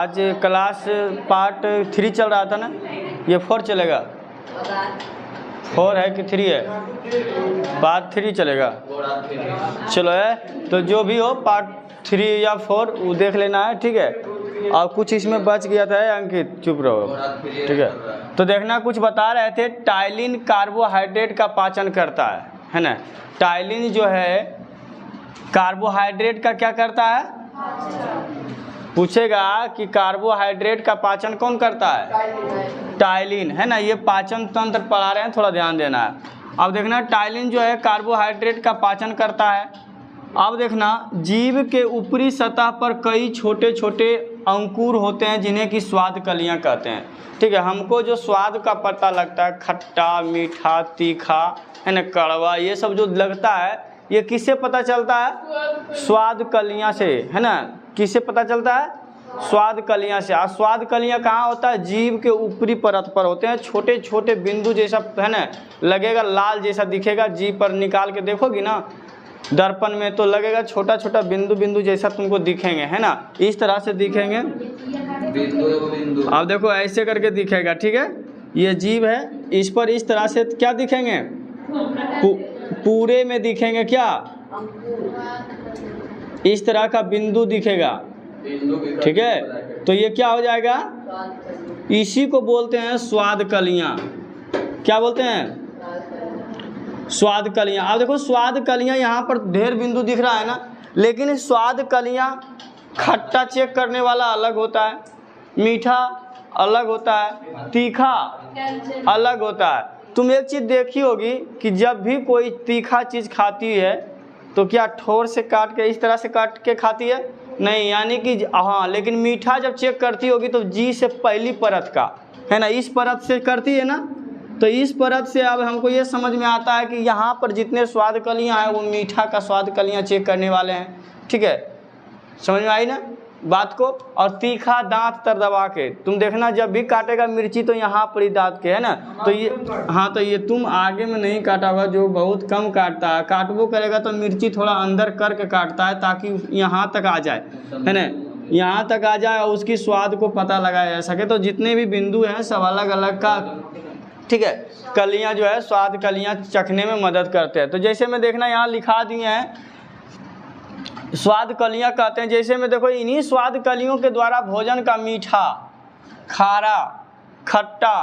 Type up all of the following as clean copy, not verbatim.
आज class part 3 चल रहा था ना, ये 4 चलेगा। 4 है कि 3 है? पार्ट 3 चलेगा। चलो है तो जो भी हो पार्ट 3 या 4 वो देख लेना है, ठीक है। और कुछ इसमें बच गया था अंकित, चुप रहो, ठीक है। तो देखना कुछ बता रहे थे, टाइलिन कार्बोहाइड्रेट का पाचन करता है ना। टाइलिन जो है कार्बोहाइड्रेट का क्या करता है? पूछेगा कि कार्बोहाइड्रेट का पाचन कौन करता है? टाइलिन, है ना। ये पाचन तंत्र पढ़ा रहे हैं, थोड़ा ध्यान देना है। अब देखना टाइलिन जो है कार्बोहाइड्रेट का पाचन करता है। अब देखना जीव के ऊपरी सतह पर कई छोटे छोटे अंकुर होते हैं जिन्हें कि स्वाद कलियां कहते हैं, ठीक है। हमको जो स्वाद का पता लगता है, खट्टा, मीठा, तीखा, है ना, कड़वा, ये सब जो लगता है ये किससे पता चलता है? स्वाद कलियां से, है ना। किससे पता चलता है? स्वाद कलियां से। और स्वाद कलियां कहाँ होता है? जीव के ऊपरी परत पर होते हैं, छोटे छोटे बिंदु जैसा, है ना, लगेगा लाल जैसा दिखेगा। जीव पर निकाल के देखोगी ना दर्पण में तो लगेगा छोटा छोटा बिंदु बिंदु जैसा तुमको दिखेंगे, है ना। इस तरह से दिखेंगे बिंदु। अब देखो ऐसे करके दिखेगा, ठीक है। ये जीव है, इस पर इस तरह से क्या दिखेंगे? पूरे में दिखेंगे क्या? इस तरह का बिंदु दिखेगा, ठीक है। तो ये क्या हो जाएगा? इसी को बोलते हैं स्वाद कलियां। क्या बोलते हैं? स्वाद कलियां। अब देखो स्वाद कलियां यहाँ पर ढेर बिंदु दिख रहा है ना, लेकिन स्वाद कलियां खट्टा चेक करने वाला अलग होता है, मीठा अलग होता है, तीखा अलग होता है। तुम एक चीज़ देखी होगी कि जब भी कोई तीखा चीज़ खाती है तो क्या ठोर से काट के इस तरह से काट के खाती है? नहीं, यानी कि हाँ। लेकिन मीठा जब चेक करती होगी तो जी से पहली परत का, है ना, इस परत से करती है ना। तो इस परत से अब हमको ये समझ में आता है कि यहाँ पर जितने स्वाद कलियाँ हैं वो मीठा का स्वाद कलियाँ चेक करने वाले हैं, ठीक है। समझ में आई ना बात को? और तीखा दांत तर दबा के तुम देखना, जब भी काटेगा मिर्ची तो यहाँ पर ही दांत के, है ना। तो ये हाँ, तो ये तुम आगे में नहीं काटा होगा, जो बहुत कम काटता है, काटवो करेगा तो मिर्ची थोड़ा अंदर करके काटता है ताकि यहाँ तक आ जाए, है ना, यहाँ तक आ जाए और उसकी स्वाद को पता लगाया जा सके। तो जितने भी बिंदु हैं सब अलग अलग का, ठीक है। कलियाँ जो है स्वाद कलियाँ चखने में मदद करते हैं। तो जैसे में देखना यहाँ लिखा दिए हैं स्वाद कलियाँ कहते हैं। जैसे में देखो इन्हीं स्वाद कलियों के द्वारा भोजन का मीठा, खारा, खट्टा,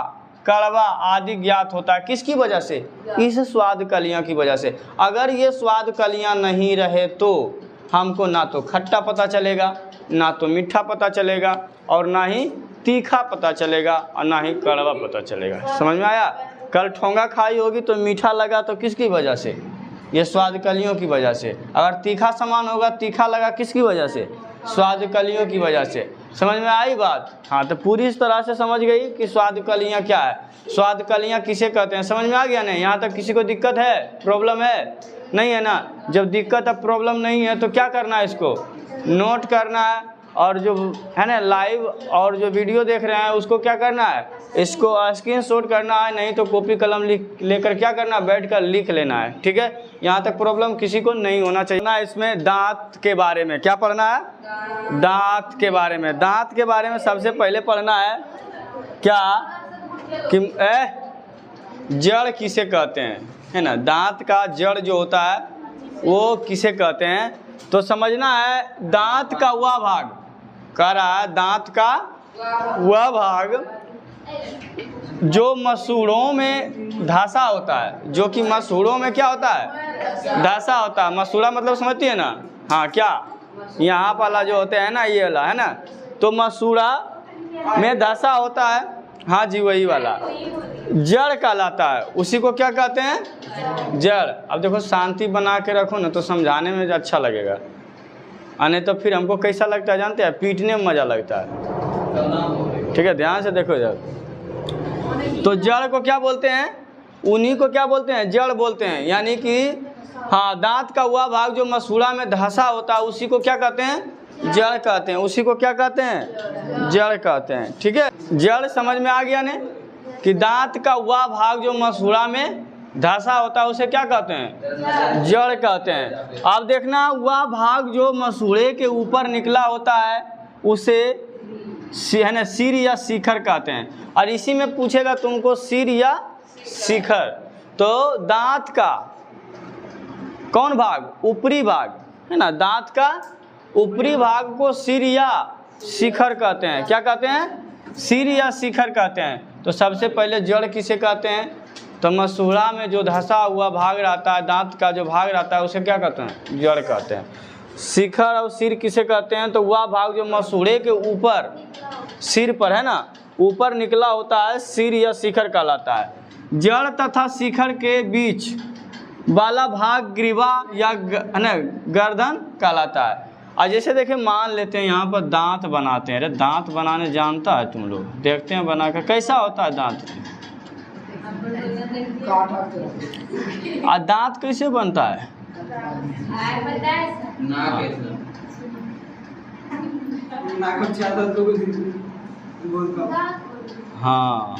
कड़वा आदि ज्ञात होता है। किसकी वजह से? इस स्वाद कलियाँ की वजह से। अगर ये स्वाद कलियाँ नहीं रहे तो हमको ना तो खट्टा पता चलेगा, ना तो मीठा पता चलेगा, और ना ही तीखा पता चलेगा, और ना ही कड़वा पता चलेगा। समझ में आया? कल ठोंगा खाई होगी तो मीठा लगा, तो किसकी वजह से? ये स्वाद कलियों की वजह से। अगर तीखा सामान होगा, तीखा लगा, किसकी वजह से? स्वाद कलियों की वजह से। समझ में आई बात? हाँ, तो पूरी इस तरह से समझ गई कि स्वाद कलियाँ क्या है, स्वाद कलियाँ किसे कहते हैं। समझ में आ गया नहीं? यहाँ तक किसी को दिक्कत है, प्रॉब्लम है? नहीं है ना। जब दिक्कत अब प्रॉब्लम नहीं है तो क्या करना है, इसको नोट करना है। और जो है ना लाइव और जो वीडियो देख रहे हैं उसको क्या करना है, इसको स्क्रीनशॉट करना है, नहीं तो कॉपी कलम लेकर क्या करना है, बैठ कर लिख लेना है, ठीक है। यहाँ तक प्रॉब्लम किसी को नहीं होना चाहिए ना। इसमें दांत के बारे में क्या पढ़ना है? दांत के बारे में। दांत के बारे में सबसे पहले पढ़ना है क्या कि जड़ किसे कहते हैं, है ना। दांत का जड़ जो होता है वो किसे कहते हैं, तो समझना है दांत का वह भाग, कह रहा है दांत का वह भाग जो मसूड़ों में धंसा होता है, जो कि मसूड़ों में क्या होता है, धंसा होता है। मसूड़ा मतलब समझती है ना? हाँ, क्या यहाँ वाला जो होते हैं ना, ये वाला, है ना, तो मसूड़ा में धंसा होता है। हाँ जी, वही वाला जड़ कहलाता है। उसी को क्या कहते हैं? जड़। अब देखो शांति बना के रखो ना तो समझाने में अच्छा लगेगा, नहीं तो फिर हमको कैसा लगता है जानते हैं? पीटने में मज़ा लगता है, ठीक है। ध्यान से देखो जब, तो जड़ को क्या बोलते हैं? उन्हीं को क्या बोलते हैं? जड़ बोलते हैं। यानी कि हाँ, दांत का वह भाग जो मसूड़ा में धंसा होता है उसी को क्या कहते हैं? जड़ कहते हैं। उसी को क्या कहते हैं? जड़ कहते हैं, ठीक है। जड़ समझ में आ गया ने कि दांत का वह भाग जो मसूड़ा में धंसा होता है उसे क्या कहते हैं? जड़ कहते हैं। अब देखना वह भाग जो मसूड़े के ऊपर निकला होता है उसे है ना, सिर या शिखर कहते हैं। और इसी में पूछेगा तुमको सिर या शिखर, तो दांत का कौन भाग, ऊपरी भाग है ना, दांत का ऊपरी भाग को सिर या शिखर कहते हैं। क्या कहते हैं, सिर या शिखर कहते हैं। तो सबसे पहले जड़ किसे कहते हैं, तो मसूड़ा में जो धंसा हुआ भाग रहता है, दांत का जो भाग रहता है उसे क्या कहते हैं, जड़ कहते हैं। शिखर और सिर किसे कहते हैं, तो वह भाग जो मसूड़े के ऊपर सिर पर है ना, ऊपर निकला होता है, सिर या शिखर कहलाता है। जड़ तथा शिखर के बीच वाला भाग ग्रीवा या है ना गर्दन कहलाता है। और जैसे देखिए मान लेते हैं यहाँ पर दांत बनाते हैं। अरे दांत बनाने जानता है तुम लोग, देखते हैं बनाकर कैसा होता है दांत। दांत कैसे बनता है, हाँ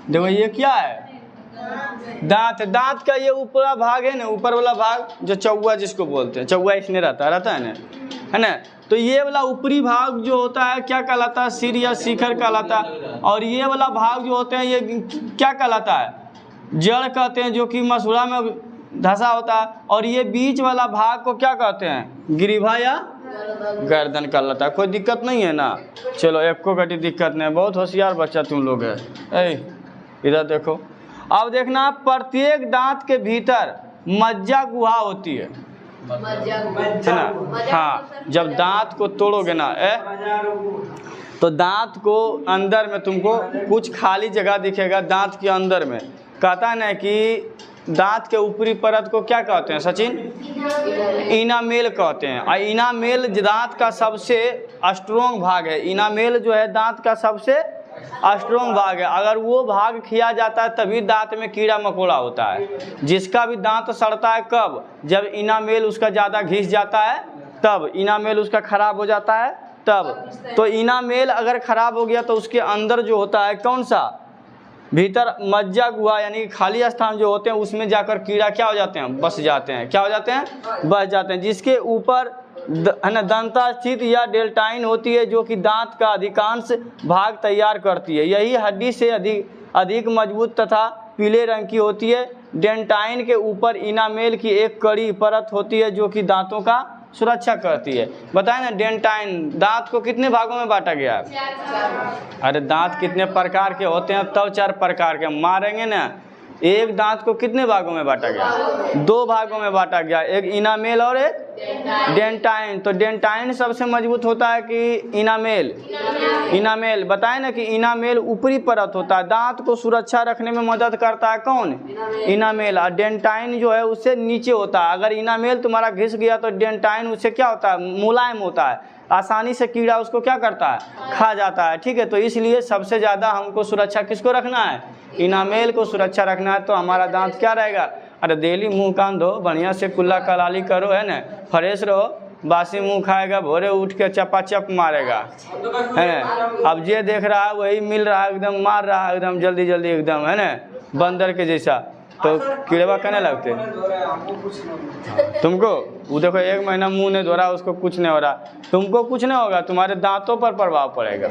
देखो ये क्या है, दांत। दांत का ये ऊपरा भाग है ना, ऊपर वाला भाग जो चौवा जिसको बोलते हैं, चौवा इसमें रहता है ना, है ना। तो ये वाला ऊपरी भाग जो होता है क्या कहलाता है, सिर या शिखर कहलाता है। और ये वाला भाग जो होते हैं ये क्या कहलाता है, जड़ कहते हैं, जो कि मसूड़ा में धंसा होता है। और ये बीच वाला भाग को क्या कहते हैं, ग्रीवा या गर्दन कहलाता है। कोई दिक्कत नहीं है ना, चलो एको घटी दिक्कत नहीं, बहुत होशियार बच्चा तुम लोग है। इधर देखो, अब देखना प्रत्येक दांत के भीतर मज्जा गुहा होती है ना। हाँ, जब दांत को तोड़ोगे ना तो दांत को अंदर में तुमको कुछ खाली जगह दिखेगा दांत के अंदर में। कहता है ना कि दांत के ऊपरी परत को क्या कहते हैं सचिन, इनामेल कहते हैं। और इनामेल दांत का सबसे स्ट्रोंग भाग है। इनामेल जो है दांत का सबसे स्ट्रोंग भाग है। अगर वो भाग खिया जाता है तभी दांत में कीड़ा मकोड़ा होता है। जिसका भी दांत सड़ता है कब, जब इनामेल उसका ज़्यादा घिस जाता है तब, इनामेल उसका खराब हो जाता है तब। तो इनामेल अगर खराब हो गया तो उसके अंदर जो होता है कौन सा, भीतर मज्जा गुहा यानी खाली स्थान जो होते हैं उसमें जाकर कीड़ा क्या हो जाते हैं, बस जाते हैं। क्या हो जाते हैं, बस जाते हैं। जिसके ऊपर है ना दंतास्थित या डेल्टाइन होती है, जो कि दांत का अधिकांश भाग तैयार करती है। यही हड्डी से अधिक मजबूत तथा पीले रंग की होती है। डेंटाइन के ऊपर इनामेल की एक कड़ी परत होती है जो कि दांतों का सुरक्षा करती है। बताएं ना, डेंटाइन दांत को कितने भागों में बांटा गया है। अरे दांत कितने प्रकार के होते हैं, तब 4 प्रकार के मारेंगे ना। एक दांत को कितने भागों में बांटा गया, 2 भागों में बांटा गया, एक इनामेल और एक डेंटाइन। तो डेंटाइन सबसे मजबूत होता है कि इनामेल। इनामेल बताएं ना कि इनामेल ऊपरी परत होता है, दांत को सुरक्षा रखने में मदद करता है कौन, इनामेल। और डेंटाइन जो है उससे नीचे होता है। अगर इनामेल तुम्हारा घिस गया तो डेंटाइन उससे क्या होता है, मुलायम होता है, आसानी से कीड़ा उसको क्या करता है, खा जाता है। ठीक है, तो इसलिए सबसे ज़्यादा हमको सुरक्षा किसको रखना है, इनामेल को सुरक्षा रखना है। तो हमारा दांत क्या रहेगा, अरे डेली मुंह कान धो, बढ़िया से कुल्ला कलाली करो, है ना, फ्रेश रहो। बासी मुंह खाएगा, भोरे उठ के चपाचप मारेगा, है ना। अब ये देख रहा है वही मिल रहा है, एकदम मार रहा है, एकदम जल्दी जल्दी एकदम, है ना, बंदर के जैसा। तो कीड़वा कहने लगते तुमको। वो देखो 1 महीना मुंह नहीं धो रहा, उसको कुछ नहीं हो रहा, तुमको कुछ नहीं होगा, तुम्हारे दांतों पर प्रभाव पड़ेगा।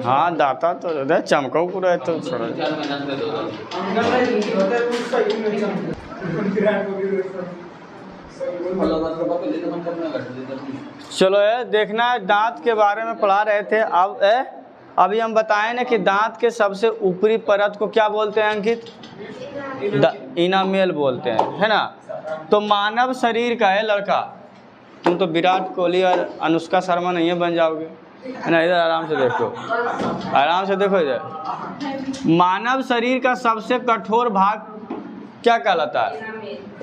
हाँ दांता तो चमको पूरा है तो छोड़ो। चलो देखना है, दांत के बारे में पढ़ा रहे थे। अब अभी हम बताएं ना कि दांत के सबसे ऊपरी परत को क्या बोलते हैं अंकित, इनामेल बोलते हैं, है ना। तो मानव शरीर का है लड़का, तुम तो विराट कोहली और अनुष्का शर्मा नहीं है बन जाओगे, है ना। इधर आराम से देखो, आराम से देखो इधर। मानव शरीर का सबसे कठोर भाग क्या कहलाता है,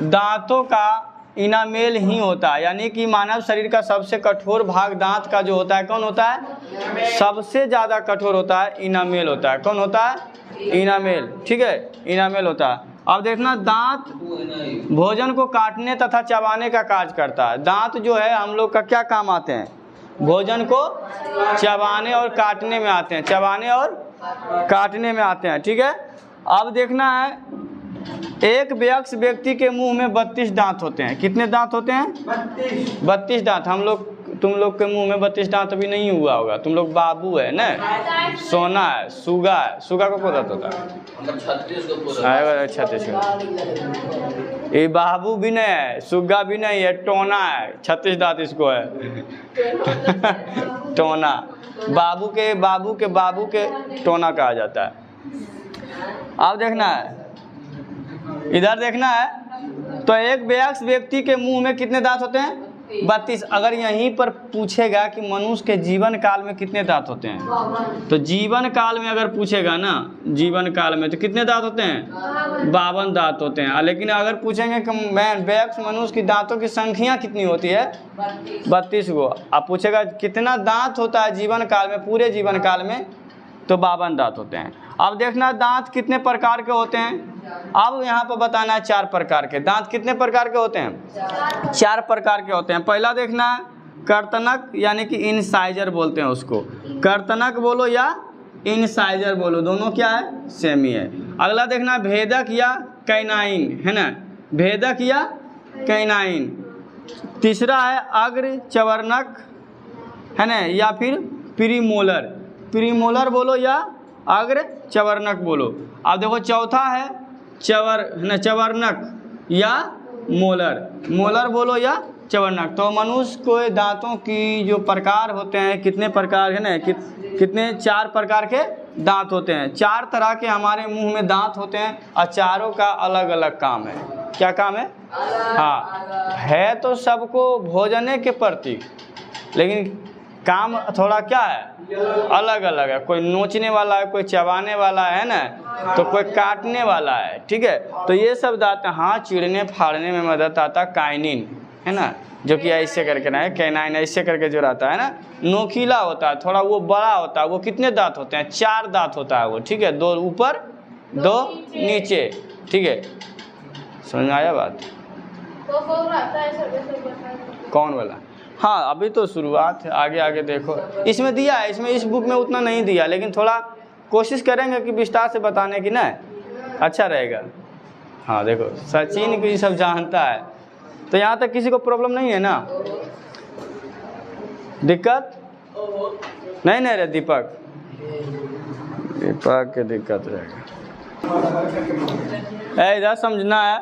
दांतों का इनामेल ही होता है। यानी कि मानव शरीर का सबसे कठोर भाग दांत का जो होता है कौन होता है, सबसे ज़्यादा कठोर होता है इनामेल होता है। कौन होता है, इनामेल। ठीक है, इनामेल होता है। अब देखना, दांत भोजन को काटने तथा चबाने का कार्य करता है। दांत जो है हम लोग का क्या काम आते हैं, भोजन को चबाने और काटने में आते हैं, चबाने और काटने में आते हैं। ठीक है, अब देखना है, एक वयस्क व्यक्ति के मुंह में 32 दांत होते हैं। कितने दांत होते हैं, 32 दांत। हम लोग तुम लोग के मुंह में 32 दांत अभी नहीं हुआ होगा, तुम लोग बाबू है ना, सोना है, सुगा है, सुगा को दांत होता है 36 का। ये बाबू भी नहीं है, सुगा भी नहीं है, टोना है, 36 दांत इसको है टोना। बाबू के टोना कहा जाता है। अब देखना है, इधर देखना है, तो एक वयस्क व्यक्ति के मुंह में कितने दांत होते हैं? 32। अगर यहीं पर पूछेगा कि मनुष्य के जीवन काल में कितने दांत होते हैं, तो जीवन काल में अगर पूछेगा ना, जीवन काल में तो कितने दांत होते हैं? 52 दांत होते हैं। लेकिन अगर पूछेंगे कि वयस्क मनुष्य की दांतों की संख्या कितनी होती है? 32 गो। अब पूछेगा कितना दांत होता है जीवन काल में, पूरे जीवन काल में, तो 52 दांत होते हैं। अब देखना दांत कितने प्रकार के होते हैं। अब यहाँ पर बताना है 4 प्रकार के दांत। कितने प्रकार के होते हैं? 4 प्रकार के होते हैं। पहला देखना है कर्तनक, यानी कि इनसाइजर बोलते हैं उसको। कर्तनक बोलो या इनसाइजर बोलो, दोनों क्या है? सेम ही है। अगला देखना भेदक या कैनाइन, है ना, भेदक या कैनाइन। तीसरा है अग्र चवर्णक, है ना, या फिर प्रीमोलर। प्रीमोलर बोलो या अग्र चवर्णक बोलो। अब देखो चौथा है चवर्णक या मोलर। मोलर बोलो या चवर्णक। तो मनुष्य को दांतों की जो प्रकार होते हैं, कितने प्रकार है ना, कितने 4 प्रकार के दांत होते हैं। 4 तरह के हमारे मुंह में दांत होते हैं और चारों का अलग अलग काम है। क्या काम है? हाँ, है तो सबको भोजन के प्रति, लेकिन काम थोड़ा क्या है? अलग अलग है। कोई नोचने वाला है, कोई चबाने वाला है ना, तो कोई काटने वाला है, ठीक है। तो ये सब दांत हाँ चीरने फाड़ने में मदद आता। काइनिन है ना, जो कि ऐसे करके ना है, कैनाइन ऐसे करके जो रहता है ना, नोकीला होता है, थोड़ा वो बड़ा होता है। वो कितने दांत होते हैं? 4 दांत होता है वो, ठीक है। 2 ऊपर 2 नीचे, ठीक है। समझ में आया बात? कौन वाला? हाँ, अभी तो शुरुआत है, आगे आगे देखो। इसमें दिया है, इसमें इस बुक में उतना नहीं दिया, लेकिन थोड़ा कोशिश करेंगे कि विस्तार से बताने की ना, अच्छा रहेगा। हाँ देखो, सचिन को ये सब जानता है, तो यहाँ तक किसी को प्रॉब्लम नहीं है ना? दिक्कत नहीं रे दीपक? दीपक के दिक्कत रहेगा। इधर समझना है,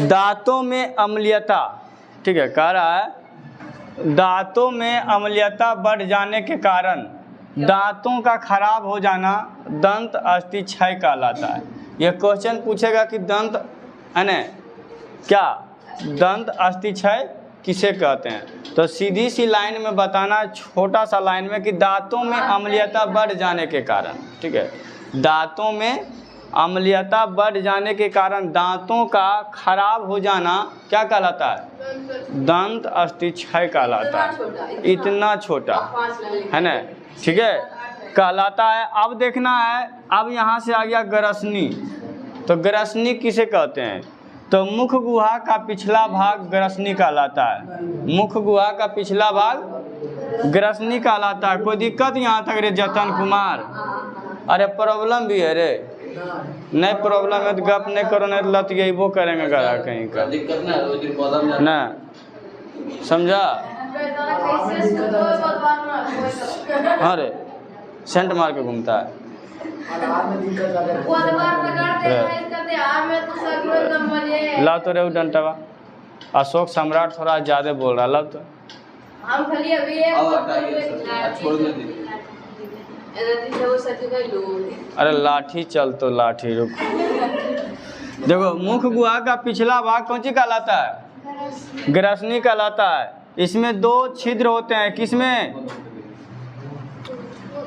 दांतों में अम्लीयता, ठीक है, कह रहा है दांतों में अम्लीयता बढ़ जाने के कारण दांतों का खराब हो जाना दंत अस्थि क्षय कहलाता है। यह क्वेश्चन पूछेगा कि दंत है ना, क्या दंत अस्थि क्षय किसे कहते हैं? तो सीधी सी लाइन में बताना, छोटा सा लाइन में, कि दांतों में अम्लीयता बढ़ जाने के कारण, ठीक है, दांतों में अम्लीयता बढ़ जाने के कारण दांतों का खराब हो जाना क्या कहलाता है? दंत अस्थि क्षय कहलाता है। इतना छोटा है ना, ठीक है, कहलाता है। अब देखना है, अब यहाँ से आ गया ग्रसनी। तो ग्रसनी किसे कहते हैं? तो मुख गुहा का पिछला भाग ग्रसनी कहलाता है। मुख गुहा का पिछला भाग ग्रसनी कहलाता है। कोई दिक्कत यहाँ तक रे जतन कुमार? अरे प्रॉब्लम भी है रे, नहीं प्रॉब्लम है तो गप नहीं करो, नहीं लत यही वो करेंगे गड़ा कहीं का ना, समझा? अरे सेंट मार के घूमता है। लाओ तो रे डंटवा, अशोक सम्राट थोड़ा ज्यादा बोल रहा, लाओ तो। अरे लाठी चल, तो लाठी रुक। देखो, मुख गुहा का पिछला भाग कौन सी कहलाता है? ग्रसनी कहलाता है। इसमें 2 छिद्र होते हैं। किसमें?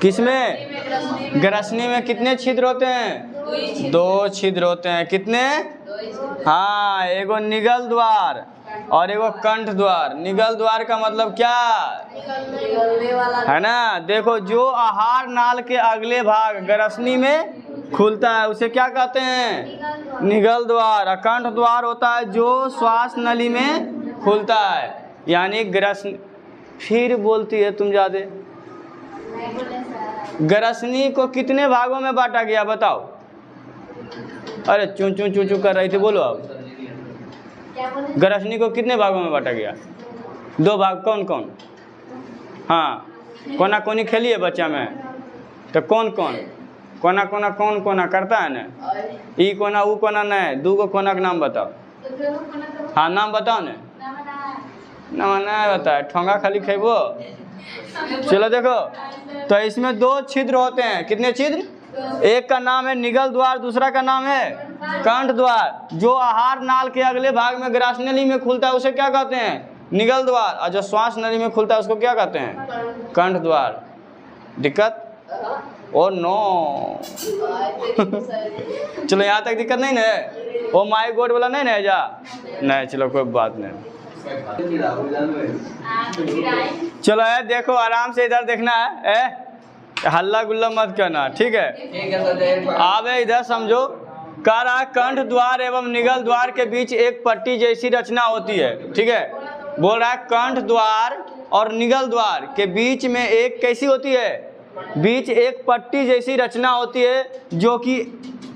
किसमें? ग्रसनी में कितने छिद्र होते हैं? 2 छिद्र होते हैं। कितने? हाँ, एगो निगल द्वार और एगो कंठ द्वार। निगल द्वार का मतलब क्या है ना? देखो, जो आहार नाल के अगले भाग ग्रसनी में खुलता है उसे क्या कहते हैं? निगल द्वार। कंठ द्वार होता है जो श्वास नली में खुलता है, यानी ग्रसनी। फिर बोलती है तुम ज्यादा। ग्रसनी को कितने भागों में बांटा गया बताओ? अरे चूं चूं चूं चूं कर रही थी, बोलो अब। ग्रसनी को कितने भागों में बांटा गया? 2 भाग। कौन कौन? हाँ, कोना कोनी खेलिए बच्चा में, तो कौन कौन कोना कोना कौन कोना करता है ना? ई कोना ऊ कोना नहीं, 2 गो कोना के नाम बताओ। हाँ नाम बताओ ना। नाम नहीं बताए, ठोंगा खाली खेबो। चलो देखो, तो इसमें 2 छिद्र होते हैं। कितने छिद्र? एक का नाम है निगल द्वार, दूसरा का नाम है कंठ द्वार। जो आहार नाल के अगले भाग में ग्रास नली में खुलता है उसे क्या कहते हैं? निगल द्वार। और जो श्वास नली में खुलता है उसको क्या कहते हैं? कंठ द्वार। दिक्कत? ओ नो चलो यहाँ तक दिक्कत नहीं ना? वो माई गोड वाला नहीं ना जा? नहीं, चलो कोई बात नहीं। चलो है, देखो आराम से इधर देखना है, हल्ला गुल्ला मत करना, ठीक है? अब इधर समझो, कह रहा कंठ द्वार एवं निगल द्वार के बीच एक पट्टी जैसी रचना होती है, ठीक है? बोल रहा है कंठ द्वार और निगल द्वार के बीच में एक कैसी होती है? बीच एक पट्टी जैसी रचना होती है, जो कि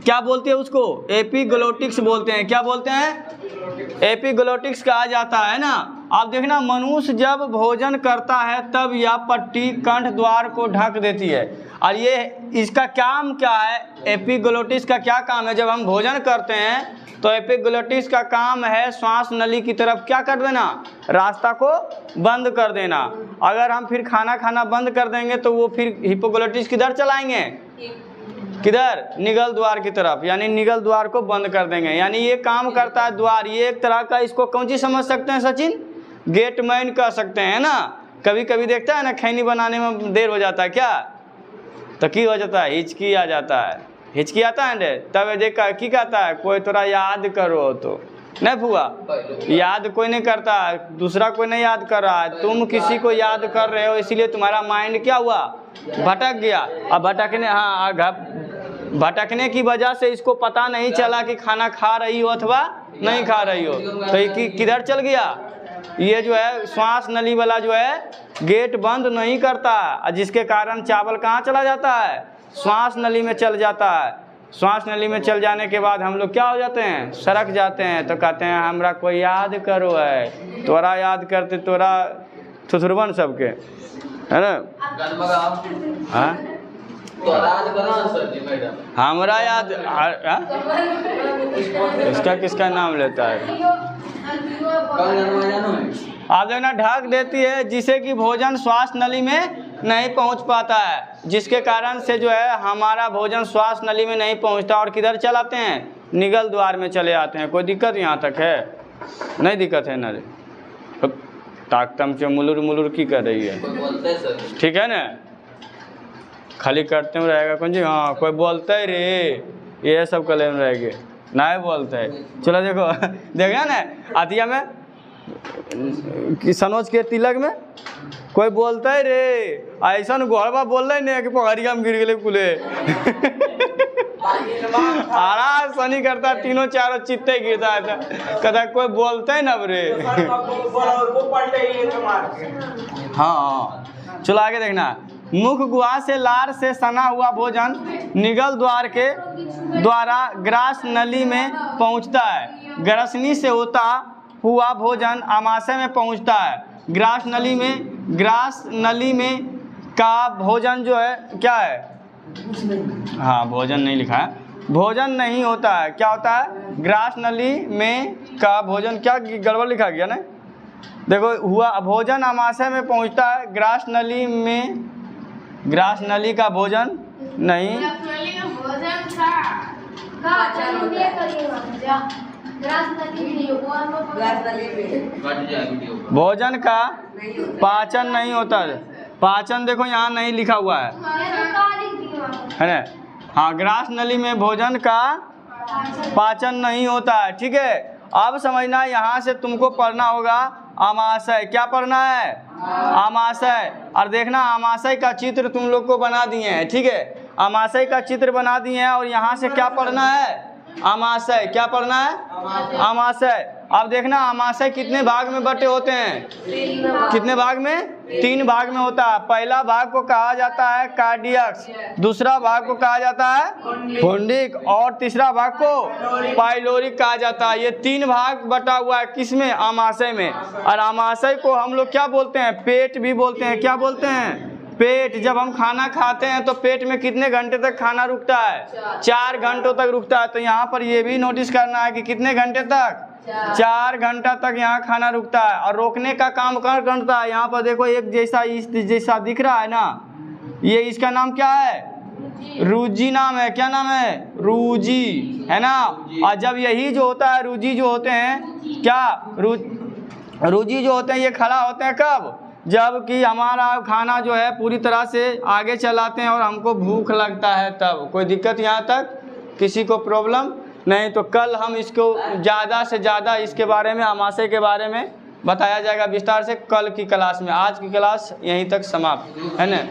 क्या बोलते हैं उसको? एपिग्लोटिक्स बोलते हैं। क्या बोलते हैं? एपिग्लोटिक्स कहा जाता है ना। आप देखना, मनुष्य जब भोजन करता है तब यह पट्टी कंठ द्वार को ढक देती है। और ये इसका काम क्या है? एपिग्लोटिक्स का क्या काम है? जब हम भोजन करते हैं तो एपिग्लोटिक्स का काम है श्वास नली की तरफ क्या कर देना? रास्ता को बंद कर देना। अगर हम फिर खाना खाना बंद कर देंगे तो वो फिर हिपोग्लोटिक्स किधर चलाएंगे? किधर? निगल द्वार की तरफ, यानी निगल द्वार को बंद कर देंगे। यानी ये काम करता है द्वार। ये एक तरह का, इसको कौन सी समझ सकते हैं सचिन? गेटमैन कह सकते हैं ना। कभी कभी देखता है ना, खैनी बनाने में देर हो जाता है क्या, तो की हो जाता है? हिचकी आ जाता है। हिचकी आता है ने, तब देखा की कहता है, कोई थोड़ा याद करो। तो नहीं फुआ, याद कोई नहीं करता, दूसरा कोई नहीं याद कर रहा है, तुम किसी को याद कर रहे हो, इसीलिए तुम्हारा माइंड क्या हुआ? भटक गया। अब भटकने, हाँ, भटकने की वजह से इसको पता नहीं चला कि खाना खा रही हो अथवा नहीं खा रही हो, तो ये किधर चल गया? ये जो है श्वास नली वाला जो है गेट बंद नहीं करता, जिसके कारण चावल कहाँ चला जाता है? श्वास नली में चल जाता है। श्वास नली में चल जाने के बाद हम लोग क्या हो जाते हैं? सरक जाते हैं। तो कहते हैं हमरा कोई याद करो है, तोरा याद करते तोरा थुथुरबन सबके, है ना? हाँ, हमरा याद, इसका किसका नाम लेता है? आप देखना, ढक देती है जिसे कि भोजन श्वास नली में नहीं पहुंच पाता है, जिसके कारण से जो है हमारा भोजन श्वास नली में नहीं पहुंचता और किधर चलाते हैं? निगल द्वार में चले आते हैं। कोई दिक्कत यहाँ तक है? नहीं दिक्कत है ना? ताकतम से मुलुर मुलुर की कर रही है, ठीक है ना? खाली करते में रहेगा कौन जी? हाँ, कोई बोलते ही रे, ये सब कले में रहेंगे, नहीं बोलते है। चलो देखो, देखा ना आतिया में कि सनोज के तिलक में कोई बोलता है रे, ऐसा गोड़वा बोल रहे नहीं कि पहाड़िया में गिर गए कुले आरा सनी करता, तीनों चारों चित्ते गिरता है, कहता कोई बोलता है ना रे। हाँ, चलो आगे देखना। मुख गुहा से लार से सना हुआ भोजन निगल द्वार के द्वारा ग्रास नली में पहुंचता है। ग्रसनी से होता हुआ भोजन आमाशय में पहुंचता है। ग्रास नली में का भोजन जो है क्या है? हाँ, भोजन नहीं लिखा है, भोजन नहीं होता है। क्या होता है? ग्रास नली में का भोजन, क्या गड़बड़ लिखा गया ना? देखो, हुआ भोजन आमाशय में पहुंचता है। ग्रास नली का भोजन नहीं, भोजन का पाचन नहीं होता है। पाचन देखो यहाँ नहीं लिखा हुआ है ना? हाँ, ग्रास नली में भोजन का पाचन नहीं होता है, ठीक है? अब समझना, यहाँ से तुमको पढ़ना होगा आमाशय। क्या पढ़ना है? आमाशय। और देखना, आमाशय का चित्र तुम लोग को बना दिए हैं, ठीक है? आमाशय का चित्र बना दिए हैं और यहाँ से क्या पढ़ना है? अमाशय। क्या पढ़ना है? अमाशय। अब देखना अमाशय कितने भाग में बटे होते हैं? कितने भाग में? 3 भाग में होता है। पहला भाग को कहा जाता है कार्डियक्स, दूसरा भाग को कहा जाता है पुंडिक, और तीसरा भाग को पाइलोरिक कहा जाता है। ये 3 भाग बटा हुआ है किसमें? अमाशय में। और अमाशय को हम लोग क्या बोलते हैं? पेट भी बोलते हैं। क्या बोलते हैं? पेट। जब हम खाना खाते हैं तो पेट में कितने घंटे तक खाना रुकता है? 4 घंटों तक रुकता है। तो यहाँ पर ये भी नोटिस करना है कि कितने घंटे तक? 4 घंटा तक यहाँ खाना रुकता है। और रोकने का काम कौन करता है? यहाँ पर देखो एक जैसा इस जैसा दिख रहा है ना, ये इसका नाम क्या है? रुजी नाम है। क्या नाम है? रुजी, है ना। और जब यही जो होता है रुजी जो होते हैं, क्या रुजी जो होते हैं ये खड़ा होते हैं कब? जब कि हमारा खाना जो है पूरी तरह से आगे चलाते हैं और हमको भूख लगता है तब। कोई दिक्कत यहाँ तक? किसी को प्रॉब्लम नहीं? तो कल हम इसको ज़्यादा से ज़्यादा इसके बारे में, अमाशय के बारे में बताया जाएगा विस्तार से कल की क्लास में। आज की क्लास यहीं तक समाप्त है ना।